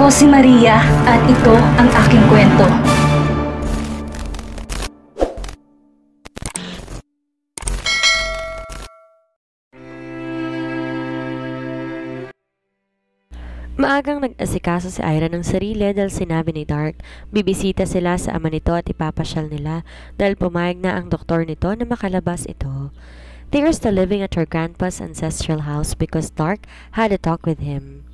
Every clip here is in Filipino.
Ako si Maria at ito ang aking kwento. Maagang nag-asikaso si Ira ng sarili dahil sinabi ni Dark, bibisita sila sa ama nito at ipapasyal nila dahil pumayag na ang doktor nito na makalabas ito. They are still living at her grandpa's ancestral house because Dark had a talk with him.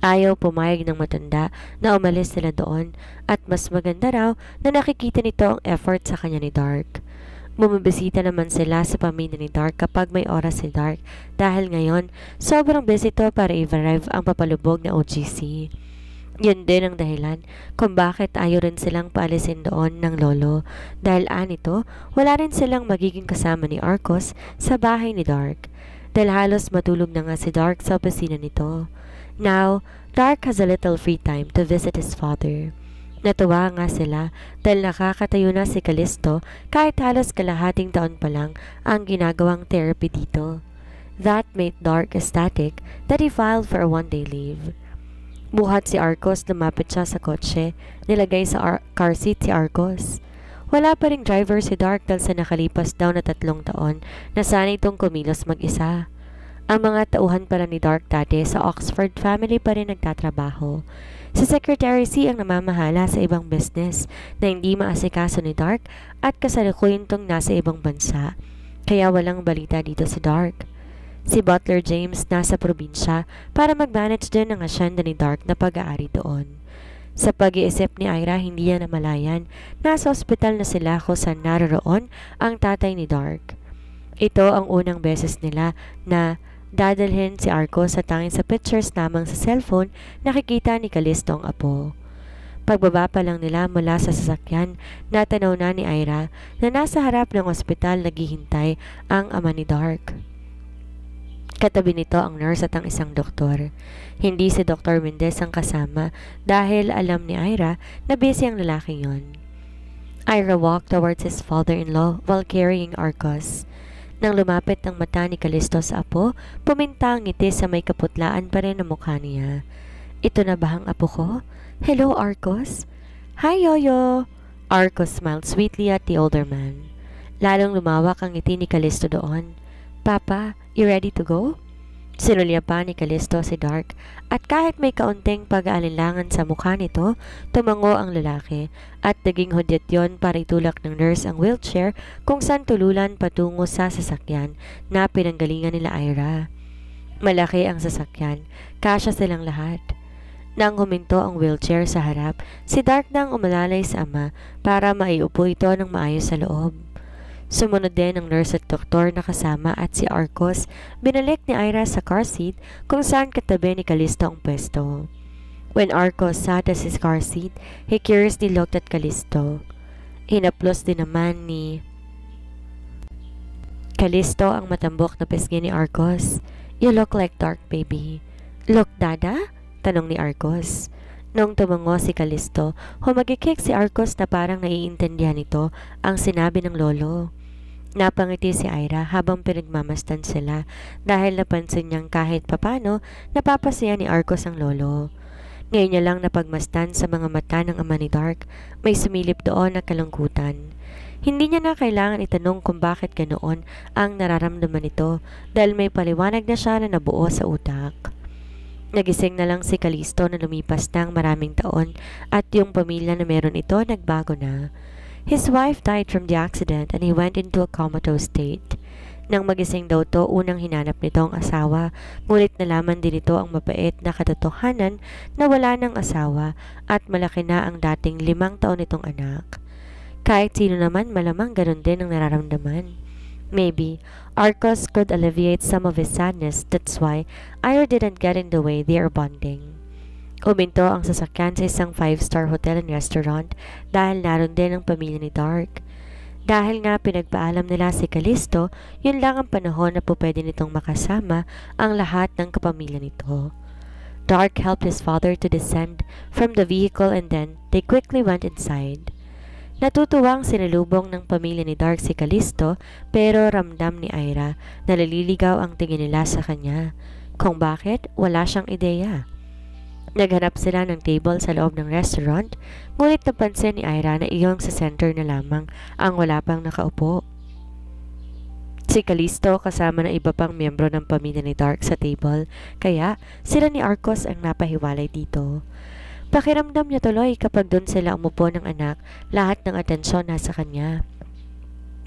Ayaw pumayag ng matanda na umalis sila doon at mas maganda raw na nakikita nito ang effort sa kanya ni Dark. Bumibisita naman sila sa pamilya ni Dark kapag may oras si Dark dahil ngayon sobrang busy to para i-arrive ang papalubog na OGC. Yun din ang dahilan kung bakit ayaw rin silang paalisin doon ng lolo dahil anito wala rin silang magiging kasama ni Arcos sa bahay ni Dark dahil halos matulog na nga si Dark sa opisina nito. Now, Dark has a little free time to visit his father. Natuwa nga sila dahil nakakatayo na si Callisto kahit halos kalahating taon pa lang ang ginagawang therapy dito. That made Dark ecstatic that he filed for a one-day leave. Buhat si Arcos, lumapit siya sa kotse, nilagay sa car seat si Arcos. Wala pa ring driver si Dark dahil sa nakalipas daw na 3 taon na sana itong kumilos mag-isa. Ang mga tauhan pala ni Dark dati sa Oxford family pa rin nagtatrabaho. Si Secretary C ang namamahala sa ibang business na hindi maasikaso ni Dark at kasalukuyan tong nasa ibang bansa, kaya walang balita dito si Dark. Si Butler James nasa probinsya para mag-manage din ng asyenda ni Dark na pag-aari doon. Sa pag-iisip ni Ira, hindi niya namalayan, nasa ospital na sila kung saan naroroon ang tatay ni Dark. Ito ang unang beses nila na dadalhin si Arcos sa tanging sa pictures lamang sa cellphone nakikita ni Callisto ang apo. Pagbaba pa lang nila mula sa sasakyan, natanaw na ni Ira na nasa harap ng ospital naghihintay ang ama ni Dark. Katabi nito ang nurse at ang isang doktor. Hindi si Dr. Mendez ang kasama dahil alam ni Ira na busy ang lalaking yon. Ira walked towards his father-in-law while carrying Arcos. Nang lumapit ang mata ni Callisto sa apo, puminta ang ngiti sa may kaputlaan pa rin ang mukha niya. Ito na ba ang apo ko? Hello, Arcos? Hi, Yoyo! Arcos smiled sweetly at the older man. Lalong lumawak ang ngiti ni Callisto doon. Papa, you ready to go? Sinulya pa ni Callisto si Dark at kahit may kaunting pag-aalinlangan sa mukha nito, tumango ang lalaki at naging hudyat yon para itulak ng nurse ang wheelchair kung saan tululan patungo sa sasakyan na pinanggalingan nila Ira. Malaki ang sasakyan, kasya silang lahat. Nang huminto ang wheelchair sa harap, si Dark nang umalalay sa ama para maiupo ito ng maayos sa loob. Sumunod din ang nurse at doktor na kasama at si Arcos, binalik ni Ira sa car seat kung saan katabi ni Callisto ang pwesto. When Arcos sat at his car seat, he curiously looked at Callisto. Hinaplos din naman ni Callisto ang matambok na pisngi ni Arcos. You look like Dark, baby. Look, Dada? Tanong ni Arcos. Nung tumango si Callisto, humagikik si Arcos na parang naiintindihan nito ang sinabi ng lolo. Napangiti si Ira habang pinagmamastan sila dahil napansin niyang kahit papano napapasaya ni Arcos ang lolo. Ngayon niya lang napagmastan sa mga mata ng ama ni Dark, may sumilip doon na kalungkutan. Hindi niya na kailangan itanong kung bakit ganoon ang nararamdaman nito dahil may paliwanag na siya na nabuo sa utak. Nagising na lang si Callisto na lumipas ng maraming taon at yung pamilya na meron ito nagbago na. His wife died from the accident and he went into a comatose state. Nang magising daw to, unang hinanap nito ang asawa, ngunit nalaman din ito ang mapait na katotohanan na wala ng asawa at malaki na ang dating 5 taon nitong anak. Kahit sino naman malamang ganun din ang nararamdaman. Maybe Arcos could alleviate some of his sadness, that's why Ira didn't get in the way they are bonding. Uminto ang sasakyan sa isang 5-star hotel and restaurant dahil naroon din ang pamilya ni Dark. Dahil nga pinagpaalam nila si Callisto, yun lang ang panahon na po pwede nitong makasama ang lahat ng kapamilya nito. Dark helped his father to descend from the vehicle and then they quickly went inside. Natutuwang sinalubong ng pamilya ni Dark si Callisto pero ramdam ni Ira na naliligaw ang tingin nila sa kanya. Kung bakit, wala siyang ideya. Naghanap sila ng table sa loob ng restaurant, ngunit napansin ni Ira na iyong sa center na lamang ang wala pang nakaupo. Si Callisto kasama ng iba pang miyembro ng pamilya ni Dark sa table, kaya sila ni Arcos ang napahiwalay dito. Pakiramdam niya tuloy kapag doon sila umupo ng anak, lahat ng atensyon nasa kanya.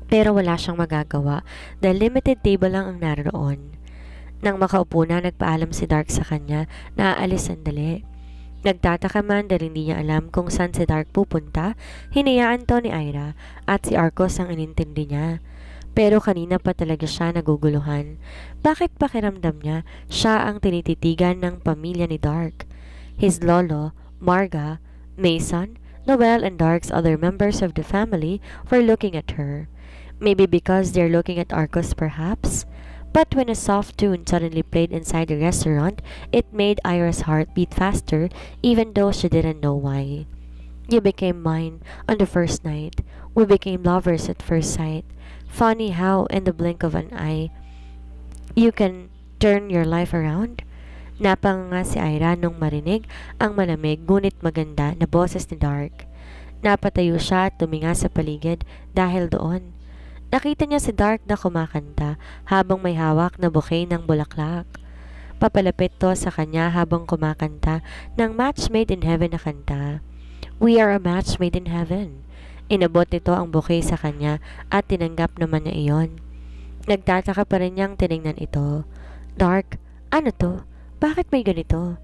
Pero wala siyang magagawa dahil limited table lang ang naroon. Nang makaupo na, nagpaalam si Dark sa kanya na aalis sandali. Nagtataka man dahil hindi niya alam kung saan si Dark pupunta, hinayaan to ni Ira at si Arcos ang inintindi niya. Pero kanina pa talaga siya naguguluhan. Bakit pakiramdam niya siya ang tinititigan ng pamilya ni Dark? His lolo, Marga, Mason, Noel and Dark's other members of the family were looking at her. Maybe because they're looking at Arcos perhaps? But when a soft tune suddenly played inside the restaurant, it made Ira's heart beat faster even though she didn't know why. You became mine on the first night. We became lovers at first sight. Funny how, in the blink of an eye, you can turn your life around. Napanganga si Ira nung marinig ang malamig ngunit maganda na boses ni Dark. Napatayo siya at tuminga sa paligid dahil doon. Nakita niya si Dark na kumakanta habang may hawak na bouquet ng bulaklak. Papalapit to sa kanya habang kumakanta ng Match Made in Heaven na kanta. We are a match made in heaven. Inabot nito ang bouquet sa kanya at tinanggap naman niya iyon. Nagtataka pa rin niyang tinignan ito. Dark, ano to? Bakit may ganito?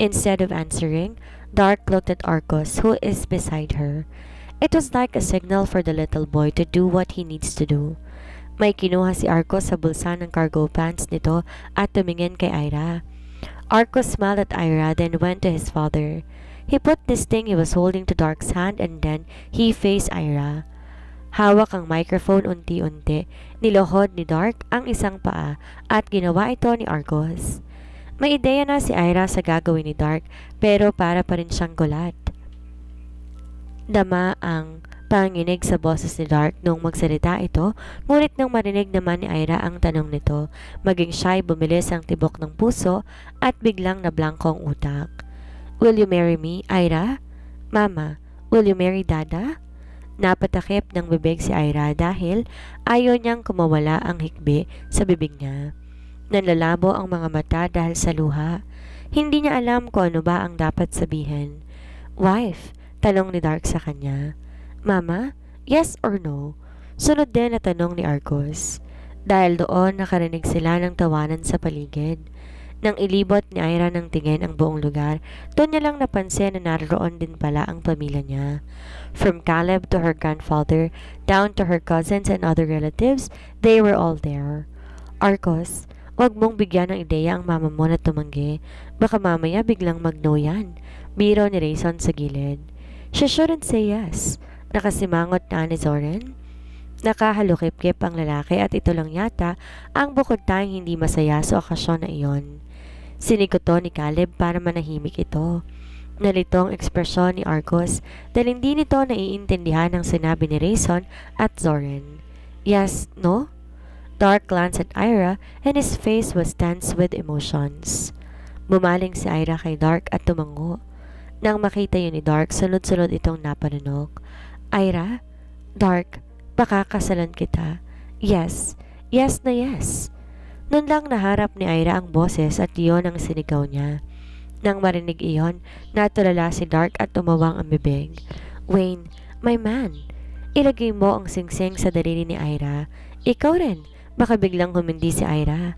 Instead of answering, Dark looked at Arcos who is beside her. It was like a signal for the little boy to do what he needs to do. May kinuha si Arcos sa bulsa ng cargo pants nito at tumingin kay Ira. Arcos smiled at Ira then went to his father. He put this thing he was holding to Dark's hand and then he faced Ira. Hawak ang microphone unti-unti, nilohod ni Dark ang isang paa at ginawa ito ni Arcos. May ideya na si Ira sa gagawin ni Dark pero para pa rin siyang gulat. Dama ang panginig sa boses ni Dark nung magsalita ito, ngunit nang marinig naman ni Ira ang tanong nito, maging siya'y bumilis ang tibok ng puso at biglang nablangko ang utak. Will you marry me, Ira? Mama, will you marry Dada? Napatakip ng bibig si Ira dahil ayaw niyang kumawala ang hikbi sa bibig niya. Nanlalabo ang mga mata dahil sa luha. Hindi niya alam kung ano ba ang dapat sabihin. Wife, tanong ni Dark sa kanya. Mama, yes or no? Sunod din na tanong ni Arcos. Dahil doon nakarinig sila ng tawanan sa paligid. Nang ilibot ni Ira ng tingin ang buong lugar, doon niya lang napansin na naroon din pala ang pamilya niya. From Caleb to her grandfather, down to her cousins and other relatives, they were all there. Arcos, wag mong bigyan ng ideya ang mama mo na tumanggi. Baka mamaya biglang mag-no yan. Biro ni Rayson sa gilid. She shouldn't say yes. Nakasimangot na ni Zoren. Nakahalukip-kip ang lalaki at ito lang yata ang bukod tayong hindi masaya sa okasyon na iyon. Sinikoto ni Caleb para manahimik ito. Nalitong ekspresyon ni Arcos dahil hindi nito naiintindihan ang sinabi ni Rayson at Zoren. Yes, no? Dark glanced at Ira and his face was tense with emotions. Bumaling si Ira kay Dark at tumango. Nang makita yun ni Dark, sunod-sunod itong napanunok. Ira? Dark, pakakasalan kita. Yes. Yes na yes. Noon lang naharap ni Ira ang boses at iyon ang sinigaw niya. Nang marinig iyon, natulala si Dark at tumawang ang bibig. Wayne, my man, ilagay mo ang singsing sa daliri ni Ira. Ikaw rin, baka biglang humindi si Ira.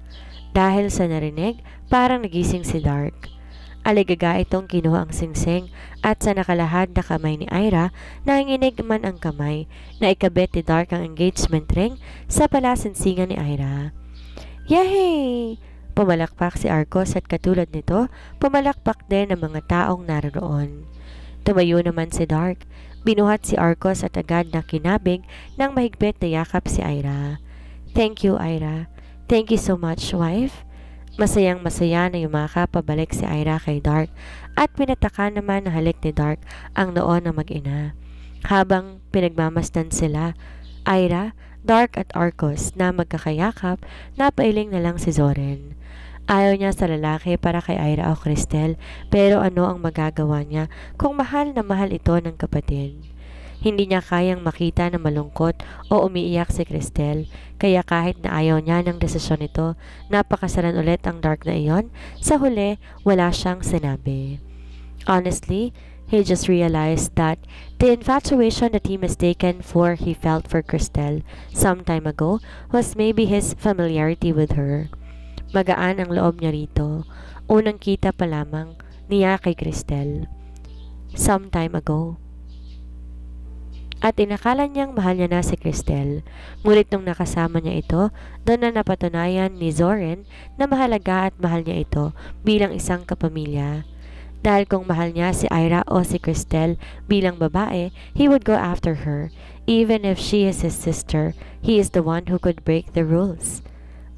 Dahil sa narinig, parang nagising si Dark. Aligaga itong kinuha ang singsing at sa nakalahad na kamay ni Ira, nanginig man ang kamay na ikabit ni Dark ang engagement ring sa palasinsingan ni Ira. Yay! Pumalakpak si Arcos at katulad nito, pumalakpak din ang mga taong naroon. Tumayo naman si Dark. Binuhat si Arcos at agad na kinabig ng mahigpit na yakap si Ira. Thank you, Ira. Thank you so much, wife. Masayang masaya na yumakap pabalik si Ira kay Dark at pinataka naman na halik ni Dark ang noon ng mag-ina. Habang pinagmamasdan sila, Ira, Dark at Arcos na magkakayakap, napailing na lang si Zoren. Ayaw niya sa lalaki para kay Ira o Cristel, pero ano ang magagawa niya kung mahal na mahal ito ng kapatid? Hindi niya kayang makita na malungkot o umiiyak si Cristel, kaya kahit na ayaw niya ng desisyon nito, napakasalan ulit ang Dark na iyon. Sa huli, wala siyang sinabi. Honestly, he just realized that the infatuation that he mistaken for he felt for Cristel some time ago was maybe his familiarity with her. Magaan ang loob niya rito. Unang kita pa lamang niya kay Cristel. Some time ago. At inakala niyang mahal niya na si Cristel. Ngunit nung nakasama niya ito, doon na napatunayan ni Zoren na mahalaga at mahal niya ito bilang isang kapamilya. Dahil kung mahal niya si Ira o si Cristel bilang babae, he would go after her. Even if she is his sister, he is the one who could break the rules.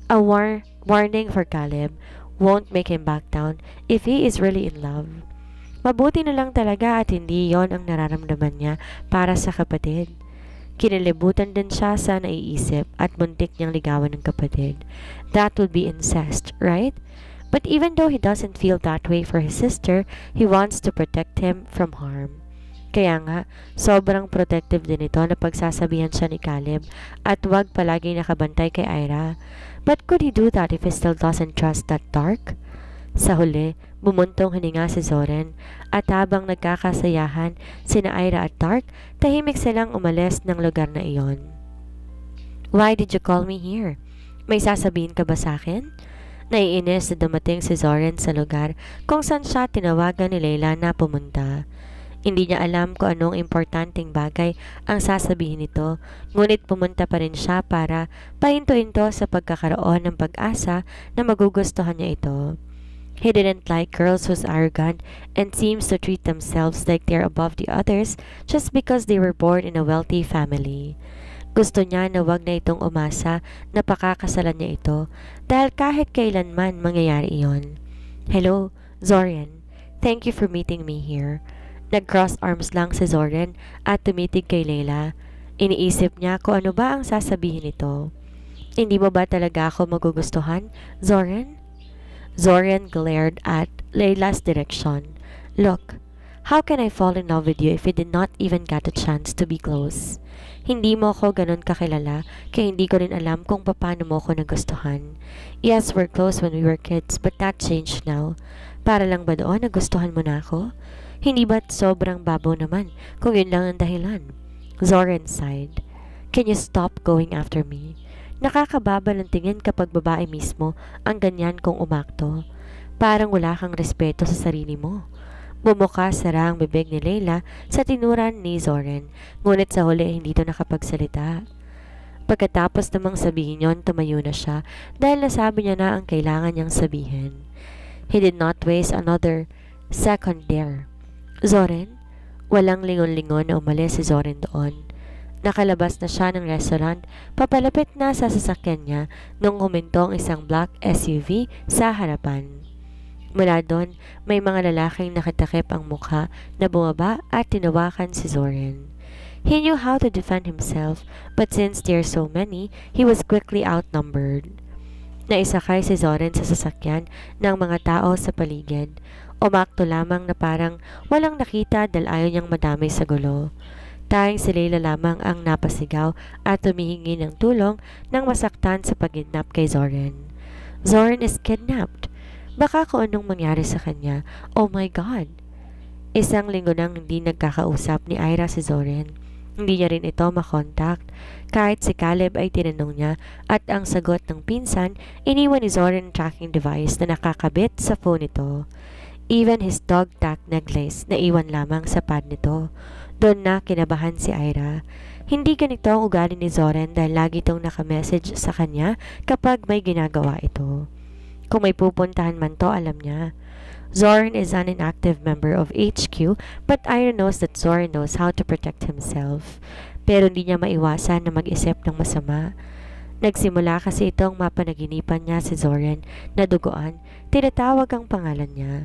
A warning for Caleb won't make him back down if he is really in love. Mabuti na lang talaga at hindi yon ang nararamdaman niya para sa kapatid. Kinalibutan din siya sa naiisip at muntik niyang ligawan ng kapatid. That would be incest, right? But even though he doesn't feel that way for his sister, he wants to protect him from harm. Kaya nga, sobrang protective din ito na pagsasabihan siya ni Caleb at wag palagi nakabantay kay Ira. But could he do that if he still doesn't trust that Dark? Sa huli, bumuntong hininga si Zoren at habang nagkakasayahan sina Ira at Dark, tahimik silang umalis ng lugar na iyon. Why did you call me here? May sasabihin ka ba sa akin? Naiinis na dumating si Zoren sa lugar kung saan siya tinawagan ni Layla na pumunta. Hindi niya alam kung anong importanteng bagay ang sasabihin nito, ngunit pumunta pa rin siya para pahinto-hinto sa pagkakaroon ng pag-asa na magugustuhan niya ito. He didn't like girls who's arrogant and seems to treat themselves like they're above the others just because they were born in a wealthy family. Gusto niya na wag na itong umasa na pakakasalan niya ito dahil kahit kailanman mangyayari iyon. Hello, Zoren. Thank you for meeting me here. Nag-cross arms lang si Zoren at tumitig kay Layla. Iniisip niya kung ano ba ang sasabihin nito. Hindi mo ba talaga ako magugustuhan, Zoren? Zoren glared at Layla's direction. Look, how can I fall in love with you if we did not even get a chance to be close? Hindi mo ako ganun kakilala, kaya hindi ko rin alam kung paano mo ako nagustuhan. Yes, we're close when we were kids, but that changed now. Para lang ba doon nagustuhan mo na ako? Hindi ba't sobrang babaw naman kung yun lang ang dahilan? Zoren sighed. Can you stop going after me? Nakakababa ng tingin kapag babae mismo ang ganyan kong umakto. Parang wala kang respeto sa sarili mo. Bumuka sara ang bibig ni Layla sa tinuran ni Zoren, ngunit sa huli hindi ito nakapagsalita. Pagkatapos namang sabihin yon, tumayo na siya dahil nasabi niya na ang kailangan niyang sabihin. He did not waste another second there. Zoren? Walang lingon-lingon na umalis si Zoren doon. Nakalabas na siya ng restaurant, papalapit na sa sasakyan niya nung humintong isang black SUV sa harapan. Mula doon, may mga lalaking nakatakip ang mukha na bumaba at tinawakan si Zoren. He knew how to defend himself, but since there are so many, he was quickly outnumbered. Naisakay si Zoren sa sasakyan ng mga tao sa paligid. Umakto lamang na parang walang nakita dahil ayaw niyang madamay sa gulo. Tanging si Layla lamang ang napasigaw at tumihingi ng tulong nang masaktan sa pagkidnap kay Zoren. Zoren is kidnapped. Baka kung anong mangyari sa kanya. Oh my God! Isang linggo nang hindi nagkakausap ni Ira si Zoren. Hindi niya rin ito makontakt. Kahit si Caleb ay tinanong niya at ang sagot ng pinsan, iniwan ni Zoren tracking device na nakakabit sa phone nito. Even his dog tag necklace na iwan lamang sa pad nito. Doon na kinabahan si Ira. Hindi ganito ang ugali ni Zoren dahil lagi itong nakamessage sa kanya kapag may ginagawa ito. Kung may pupuntahan man to, alam niya. Zoren is an inactive member of HQ, but Ira knows that Zoren knows how to protect himself. Pero hindi niya maiwasan na mag-isip ng masama. Nagsimula kasi itong mapanaginipan niya si Zoren na duguan, tinatawag ang pangalan niya.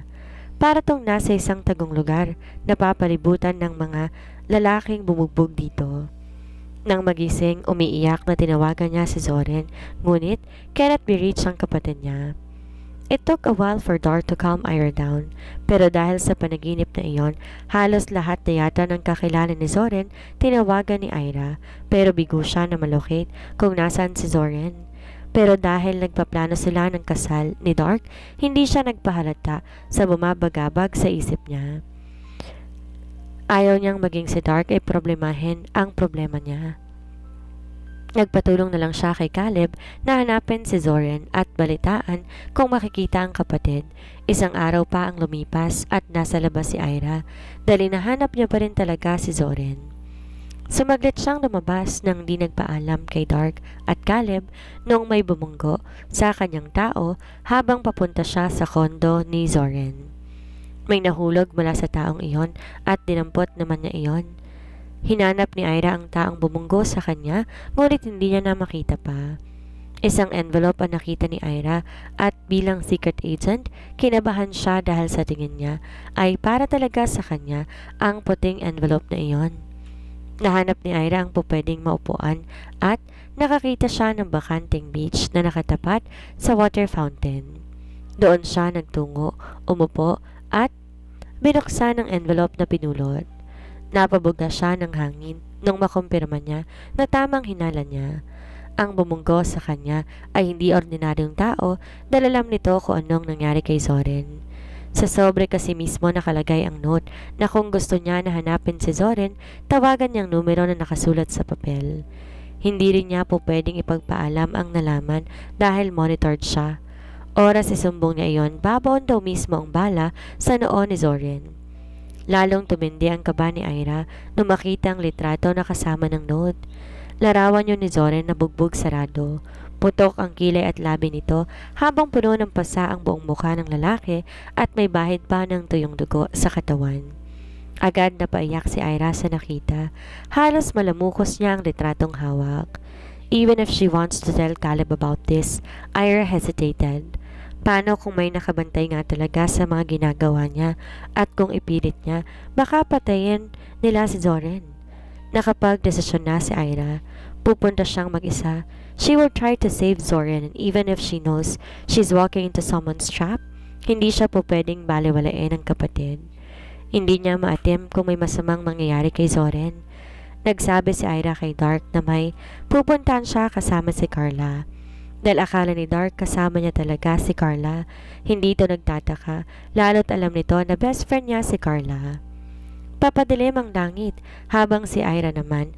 Para tong nasa isang tagong lugar, napapalibutan ng mga lalaking bumugbog dito. Nang magising, umiiyak na tinawagan niya si Zoren, ngunit cannot be reached ang kapatid niya. It took a while for Dark to calm Ira down, pero dahil sa panaginip na iyon, halos lahat na yata ng kakilala ni Zoren tinawagan ni Ira, pero bigo siya na malocate kung nasaan si Zoren. Pero dahil nagpaplano sila ng kasal ni Dark, hindi siya nagpahalata sa bumabagabag sa isip niya. Ayaw niyang maging si Dark ay problemahin ang problema niya. Nagpatulong na lang siya kay Caleb na hanapin si Zoren at balitaan kung makikita ang kapatid. Isang araw pa ang lumipas at nasa labas si Ira dahil nahanap niya pa rin talaga si Zoren. Sumaglit siyang lumabas nang di nagpaalam kay Dark at Caleb noong may bumunggo sa kanyang tao habang papunta siya sa kondo ni Zoren. May nahulog mula sa taong iyon at dinampot naman niya iyon. Hinanap ni Ira ang taong bumunggo sa kanya, ngunit hindi niya na makita pa. Isang envelope ang nakita ni Ira at bilang secret agent, kinabahan siya dahil sa tingin niya ay para talaga sa kanya ang puting envelope na iyon. Nahanap ni Ira ang pupwedeng maupuan at nakakita siya ng bakanting beach na nakatapat sa water fountain. Doon siya nagtungo, umupo at binuksan ang envelope na pinulot. Napabuga siya ng hangin nung makumpirma niya na tamang hinala niya. Ang bumunggo sa kanya ay hindi ordinaryong tao dahil alam nito kung anong nangyari kay Zoren. Sa sobre kasi mismo nakalagay ang note na kung gusto niya na hanapin si Zoren, tawagan niyang numero na nakasulat sa papel. Hindi rin niya po pwedeng ipagpaalam ang nalaman dahil monitored siya. Oras isumbong niya iyon, babaon daw mismo ang bala sa noo ni Zoren. Lalong tumindi ang kaba ni Ira nung makita ang litrato na kasama ng note. Larawan yun ni Zoren na bugbog sarado. Putok ang kilay at labi nito habang puno ng pasa ang buong mukha ng lalaki at may bahid pa ng tuyong dugo sa katawan. Agad na paiyak si Ira sa nakita. Halos malamukos niya ang litratong hawak. Even if she wants to tell Caleb about this, Ira hesitated. Paano kung may nakabantay nga talaga sa mga ginagawa niya at kung ipilit niya, baka patayin nila si Zoren. Nakapag-desisyon na si Ira. Pupunta siyang mag-isa. She will try to save Zoren and even if she knows she's walking into someone's trap, hindi siya po pwedeng baliwalain ng kapatid. Hindi niya maatim kung may masamang mangyayari kay Zoren. Nagsabi si Ira kay Dark na may pupuntahan siya kasama si Carla. Dahil akala ni Dark kasama niya talaga si Carla, hindi ito nagtataka, lalo't alam nito na best friend niya si Carla. Papadilim ang langit habang si Ira naman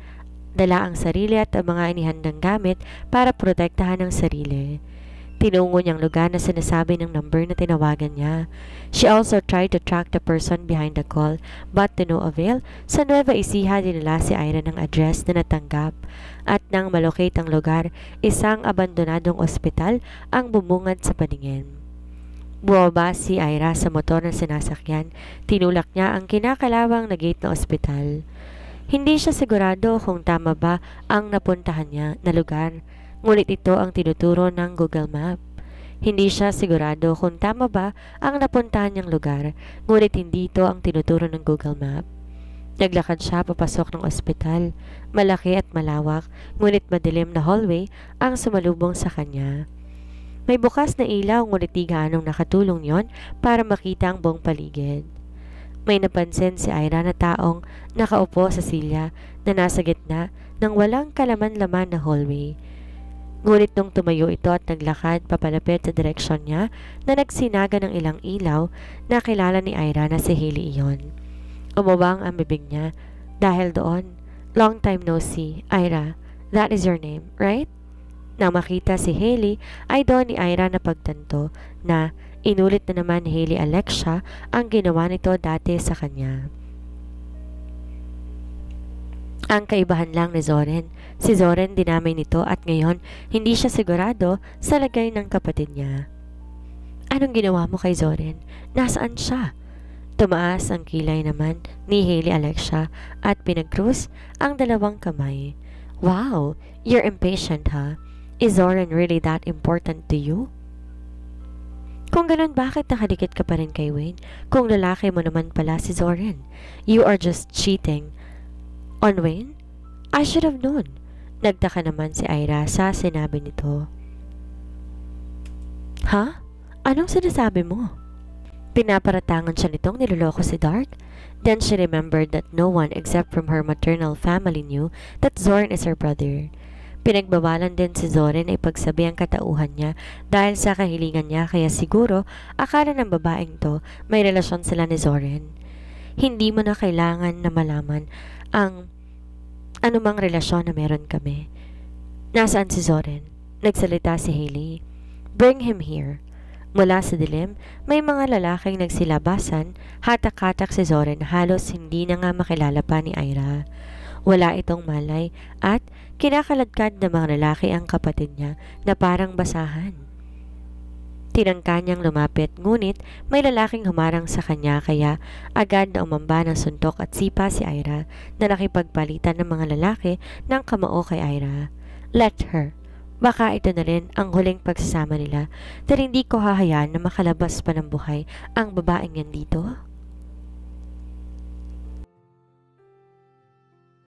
dala ang sarili at ang mga inihandang gamit para protektahan ang sarili. Tinungo niyang lugar na sinasabi ng number na tinawagan niya. She also tried to track the person behind the call but to no avail. Sa Nueva Ecija dinala si Ira ng address na natanggap at nang malocate ang lugar, isang abandonadong ospital ang bumungad sa paningin. Bumaba si Ira sa motor na sinasakyan. Tinulak niya ang kinakalawang na gate ng ospital. Hindi siya sigurado kung tama ba ang napuntahan niya na lugar. Ngunit ito ang tinuturo ng Google Map. Hindi siya sigurado kung tama ba ang napuntahan niyang lugar, ngunit hindi ito ang tinuturo ng Google Map. Naglakad siya papasok ng ospital. Malaki at malawak, ngunit madilim na hallway ang sumalubong sa kanya. May bukas na ilaw ngunit di gaanong nakatulong yon para makita ang buong paligid. May napansin si Ira na taong nakaupo sa silya na nasa gitna ng walang kalaman-laman na hallway. Ngunit nung tumayo ito at naglakad papalapit sa direksyon niya na nagsinaga ng ilang ilaw, nakilala ni Ira na si Hailey iyon. Umubang ang bibig niya dahil doon. Long time no see, Ira. That is your name, right? Nang makita si Hailey ay doon ni Ira na pagtanto na inulit na naman ni Hailey Alexia ang ginawa nito dati sa kanya. Ang kaibahan lang ni Zoren, si Zoren dinamay nito at ngayon hindi siya sigurado sa lagay ng kapatid niya. Anong ginawa mo kay Zoren? Nasaan siya? Tumaas ang kilay naman ni Hailey Alexia at pinag-cruise ang dalawang kamay. Wow, you're impatient ha? Is Zoren really that important to you? Kung ganun, bakit nakadikit ka pa rin kay Wayne? Kung lalaki mo naman pala si Zoren, you are just cheating. On Wayne? I should have known. Nagtaka naman si Ira sa sinabi nito. Ha? Anong sinasabi mo? Pinaparatangan siya nitong niloloko si Dark. Then she remembered that no one except from her maternal family knew that Zoran is her brother. Pinagbawalan din si Zoran ay pagsabi ang katauhan niya dahil sa kahilingan niya kaya siguro akala ng babaeng to may relasyon sila ni Zoran. Hindi mo na kailangan na malaman ang anumang relasyon na meron kami. Nasaan si Zoran? Nagsalita si Hailey. Bring him here. Mula sa dilim, may mga lalaking nagsilabasan, hatak-hatak si Zoran halos hindi na nga makilala pa ni Ira. Wala itong malay at kinakaladkad ng mga lalaki ang kapatid niya na parang basahan. Tinangka niyang lumapit ngunit may lalaking humarang sa kanya kaya agad na umamba ng suntok at sipa si Ira na nakipagpalitan ng mga lalaki ng kamao kay Ira. Let her. Baka ito na rin ang huling pagsasama nila dahil hindi ko hahayaan na makalabas pa ng buhay ang babaeng yan dito.